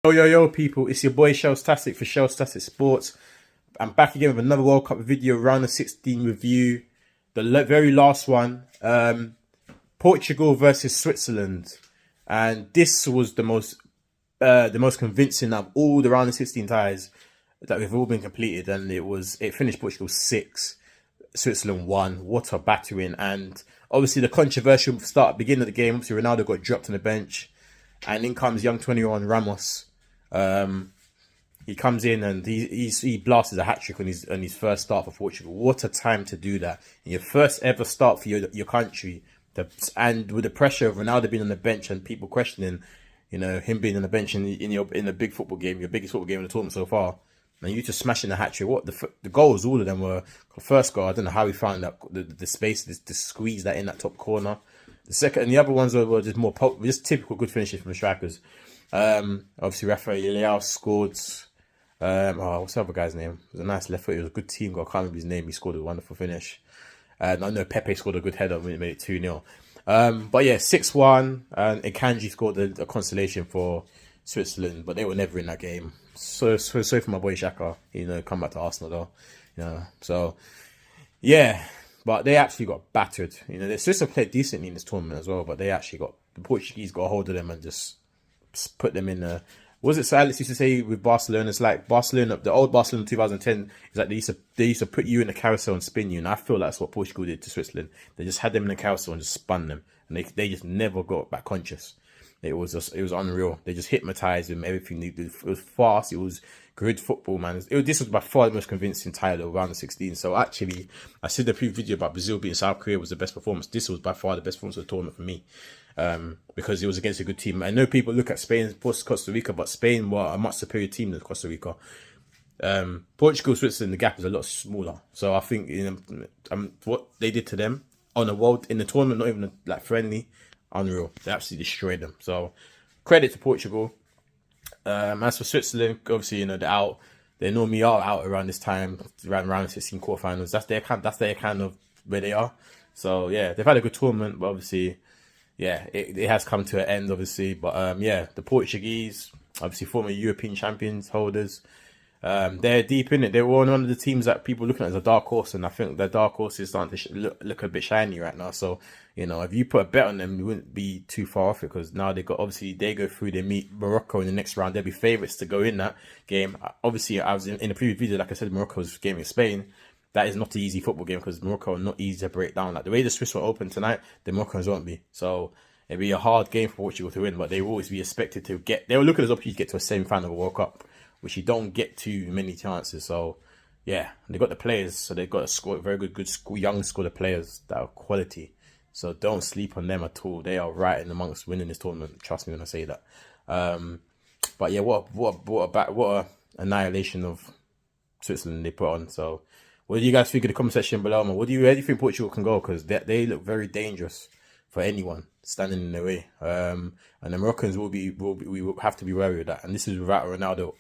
Yo, people, it's your boy Shellstastic for Shellstastic Sports. I'm back again with another World Cup video, round of 16 review. The very last one, Portugal versus Switzerland. And this was the most convincing of all the round of 16 ties that we've all been completed. And it finished Portugal 6, Switzerland 1. What a battering. And obviously the controversial beginning of the game, obviously Ronaldo got dropped on the bench. And in comes young 21 Ramos. He comes in and he blasts a hat-trick on his first start for Portugal. What a time to do that. In your first ever start for your country. And with the pressure of Ronaldo being on the bench and people questioning, him being on the bench in a big football game, your biggest football game in the tournament so far. And you just smashing the hat-trick. What the goals, all of them were, the first goal, I don't know how he found that the space to squeeze that in that top corner. The second and the other ones were just just typical good finishes from the strikers. Obviously Rafael Leao scored. What's the other guy's name? It was a nice left foot. It was a good team goal. I can't remember his name. He scored a wonderful finish. I know Pepe scored a good header when it made it 2-0. But yeah, 6-1. And Akanji scored a consolation for Switzerland, but they were never in that game. So sorry for my boy Xhaka. Come back to Arsenal though. So yeah. But they actually got battered. The Swiss have played decently in this tournament as well, but the Portuguese got a hold of them and just put them in a... Was it so Alex used to say with Barcelona? It's like Barcelona, the old Barcelona 2010, is like they used to put you in a carousel and spin you. And I feel that's what Portugal did to Switzerland. They just had them in a carousel and just spun them. And they just never got back conscious. It was unreal. They just hypnotized them, everything they did. It was fast. It was good football, man. This was by far the most convincing tie of round of 16. So actually, I said the previous video about Brazil beating South Korea was the best performance. This was by far the best performance of the tournament for me. Because it was against a good team. I know people look at Spain versus Costa Rica, but Spain were a much superior team than Costa Rica. Portugal, Switzerland, the gap is a lot smaller. So I think what they did to them on in the tournament, not even like friendly, unreal. They absolutely destroyed them. So credit to Portugal. As for Switzerland, obviously they're out. They normally are out around this time, around 16 quarterfinals. That's their kind of where they are. So yeah, they've had a good tournament, but obviously, yeah, it has come to an end, obviously. But yeah, the Portuguese, obviously former European champions holders, they're deep in it. They were one of the teams that people looking at as a dark horse, and I think the dark horse is starting to look a bit shiny right now. So if you put a bet on them, you wouldn't be too far off it, because now they go through. They meet Morocco in the next round. They'll be favourites to go in that game. Obviously, I was in the previous video, like I said, Morocco's game in Spain. That is not an easy football game, because Morocco are not easy to break down. Like the way the Swiss were open tonight, the Moroccans won't be. So it'll be a hard game for Portugal to win, but they will always be expected to get. They will look at it as opportunity to get to a semi-final of a World Cup, which you don't get too many chances. So yeah, they got the players, so they've got a very good young squad of players that are quality. So don't sleep on them at all. They are right in amongst winning this tournament. Trust me when I say that. But yeah, what a annihilation of Switzerland they put on. So what do you guys think in the comment section below, man? Where do you think Portugal can go? Because they look very dangerous for anyone standing in their way. And the Moroccans we will have to be wary of that. And this is without Ronaldo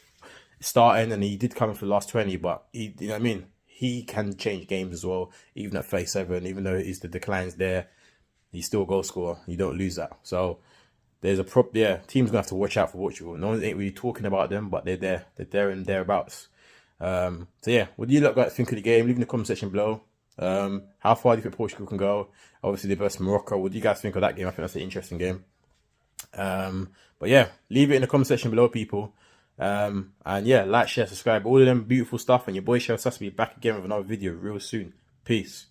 starting, and he did come in for the last 20, but you know what I mean? He can change games as well, even at 37, even though the decline's there. He's still a goal scorer. You don't lose that. So there's team's gonna have to watch out for Portugal. No one ain't really talking about them, but they're there. They're there and thereabouts. So yeah, what do you guys think of the game? Leave in the comment section below. How far do you think Portugal can go? Obviously they versus Morocco. What do you guys think of that game? I think that's an interesting game. But yeah, leave it in the comment section below, people. And yeah, like, share, subscribe, all of them beautiful stuff. And your boy Shellstastic will be back again with another video real soon. Peace.